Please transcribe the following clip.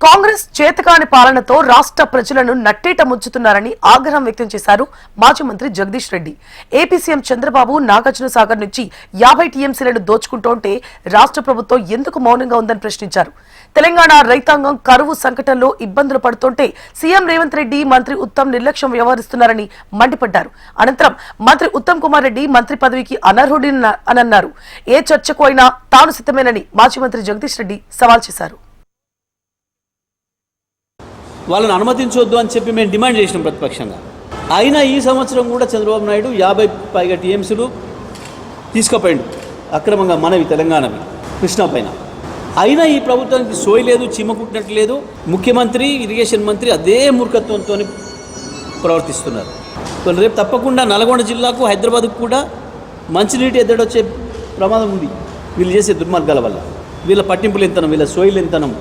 కాంగ్రెస్ చేతకాని పాలనతో రాష్ట్ర ప్రజలను నట్టేట ముంచుతున్నారని ఆగ్రహం వ్యక్తం చేశారు మాజీ మంత్రి జగదీష్ రెడ్డి. ఏపీ సీఎం చంద్రబాబు నాగార్జున సాగర్ నుంచి 50 టీఎంసీలను దోచుకుంటోంటే రాష్ట్ర ప్రభుత్వం ఎందుకు మౌనంగా ఉందని ప్రశ్నించారు. తెలంగాణ రైతాంగం కరువు సంకటంలో ఇబ్బందులు పడుతుంటే సీఎం రేవంత్ రెడ్డి, మంత్రి ఉత్తమ్ నిర్లక్ష్యం వ్యవహరిస్తున్నారని మండిపడ్డారు. అనంతరం మంత్రి ఉత్తమ్ కుమార్ రెడ్డి మంత్రి పదవికి అనర్హుడి అని అన్నారు. ఏ చర్చకు అయినా తాను సిద్ధమేనని మాజీ మంత్రి జగదీష్ రెడ్డి సవాల్ చేశారు. వాళ్ళని అనుమతించొద్దు అని చెప్పి మేము డిమాండ్ చేసినాం ప్రతిపక్షంగా. అయినా ఈ సంవత్సరం కూడా చంద్రబాబు నాయుడు 50 పైగా టీఎంసీలు తీసుకుపోయిండు అక్రమంగా మనవి తెలంగాణవి కృష్ణా పైన. అయినా ఈ ప్రభుత్వానికి సోయి లేదు, చీమకుట్టినట్టు లేదు. ముఖ్యమంత్రి, ఇరిగేషన్ మంత్రి అదే మూర్ఖత్వంతో ప్రవర్తిస్తున్నారు. రేపు తప్పకుండా నల్గొండ జిల్లాకు, హైదరాబాద్కు కూడా మంచినీటి ఎద్దడొచ్చే ప్రమాదం ఉంది వీళ్ళు చేసే దుర్మార్గాల వల్ల. వీళ్ళ పట్టింపులు ఎంతనం, వీళ్ళ సోయిలు ఎంతనం.